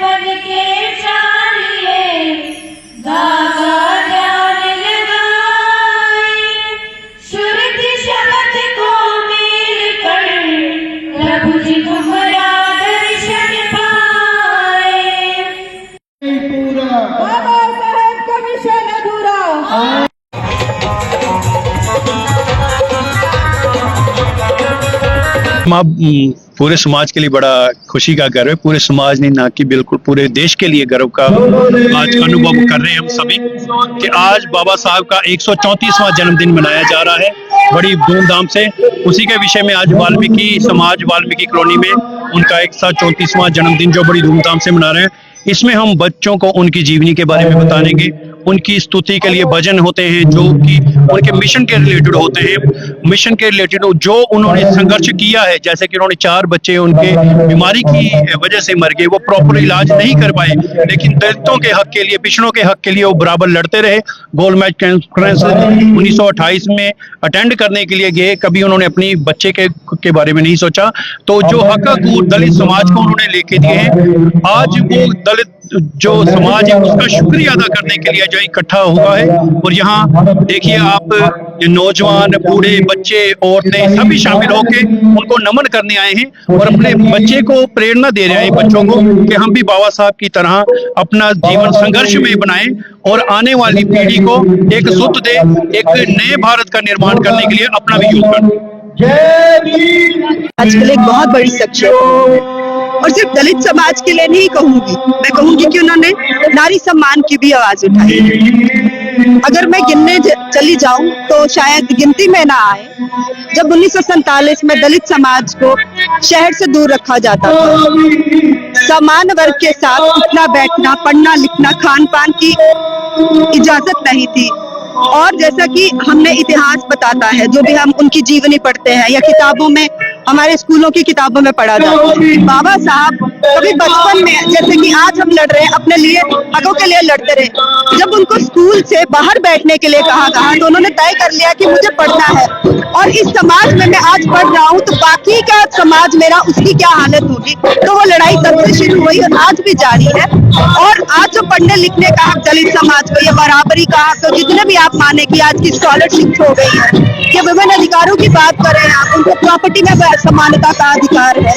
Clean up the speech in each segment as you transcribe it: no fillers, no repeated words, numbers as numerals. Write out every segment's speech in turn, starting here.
बन के चालिए दागा ध्यान लगाए, श्रुति शब्द को मिल कर प्रभु जी तुम्हारा दर्शन पाए। बाबा साहेब का मिशन अधूरा। पूरे समाज के लिए बड़ा खुशी का गर्व है। पूरे समाज ने, ना कि बिल्कुल पूरे देश के लिए गर्व का आज अनुभव कर रहे हैं हम सभी कि आज बाबा साहब का 134वां जन्मदिन मनाया जा रहा है बड़ी धूमधाम से। उसी के विषय में आज वाल्मीकि समाज, वाल्मीकि कॉलोनी में उनका 134वां जन्मदिन जो बड़ी धूमधाम से मना रहे हैं। इसमें हम बच्चों को उनकी जीवनी के बारे में बताएंगे, उनकी स्तुति के लिए भजन होते हैं जो कि उनके मिशन के रिलेटेड होते हैं, मिशन के रिलेटेड जो उन्होंने संघर्ष किया है। जैसे कि उन्होंने 4 बच्चे उनके बीमारी की वजह से मर गए, वो प्रॉपर इलाज नहीं कर पाए, लेकिन दलितों के हक के लिए, पिछड़ों के हक के लिए वो बराबर लड़ते रहे। गोलमेज कॉन्फ्रेंस 1928 में अटेंड करने के लिए गए, कभी उन्होंने अपनी बच्चे के बारे में नहीं सोचा। तो जो हक दलित समाज को उन्होंने लेके दिए हैं, आज वो दलित जो समाज है उसका शुक्रिया अदा करने के लिए जो इकट्ठा हुआ है। और यहाँ देखिए आप, नौजवान, बूढ़े, बच्चे, औरतें सभी शामिल होकर उनको नमन करने आए हैं और अपने बच्चे को प्रेरणा दे रहे हैं, बच्चों को, कि हम भी बाबा साहब की तरह अपना जीवन संघर्ष में बनाएं और आने वाली पीढ़ी को एक शुद्ध दे, एक नए भारत का निर्माण करने के लिए अपना भी योगदान। आजकल एक बहुत बड़ी शख्सियत, और सिर्फ दलित समाज के लिए नहीं कहूंगी, मैं कहूंगी कि उन्होंने नारी सम्मान की भी आवाज उठाई। अगर मैं गिनने चली जाऊं तो शायद गिनती में ना आए। जब 1947 में दलित समाज को शहर से दूर रखा जाता था, समान वर्ग के साथ उठना बैठना, पढ़ना लिखना, खान पान की इजाजत नहीं थी। और जैसा कि हमने इतिहास बताता है, जो भी हम उनकी जीवनी पढ़ते हैं या किताबों में, हमारे स्कूलों की किताबों में पढ़ा जाता है, बाबा साहब कभी बचपन में, जैसे कि आज हम लड़ रहे हैं अपने लिए, हकों के लिए लड़ते रहे। जब उनको स्कूल से बाहर बैठने के लिए कहा तो उन्होंने तय कर लिया कि मुझे पढ़ना है, और इस समाज में मैं आज पढ़ रहा हूँ तो बाकी का समाज मेरा, उसकी क्या हालत होगी। तो वो लड़ाई तब से शुरू हुई और आज भी जारी है। और आज जो पढ़ने लिखने का हक दलित समाज को, ये बराबरी का हक, तो जितने भी आप माने कि आज की स्कॉलरशिप हो गई है, ये विभिन्न अधिकारों की बात करें आप, उनको प्रॉपर्टी में समानता का अधिकार है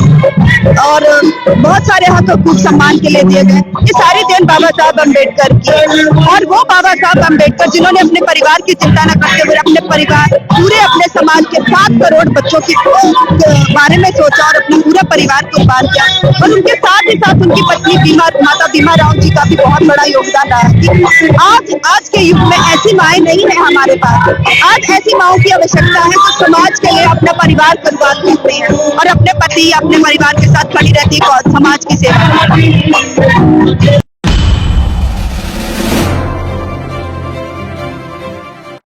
और बहुत सारे हक हकूक सम्मान के लिए दिए गए। ये सारी देन बाबा साहब अम्बेडकर की, और वो बाबा साहब अम्बेडकर जिन्होंने अपने परिवार की चिंता न करते हुए अपने परिवार, पूरे अपने समाज के 7 करोड़ बच्चों के बारे में सोचा और अपने पूरे परिवार को पाल किया। और उनके साथ ही साथ उनकी पत्नी माता भीमा राव जी का भी बहुत बड़ा योगदान रहा है। आज के युग में ऐसी माएँ नहीं है हमारे पास। आज ऐसी माओं की आवश्यकता है जो समाज के लिए अपना परिवार बर्बाद करते हैं और अपने पति, अपने परिवार के साथ खड़ी रहती है और समाज की सेवा।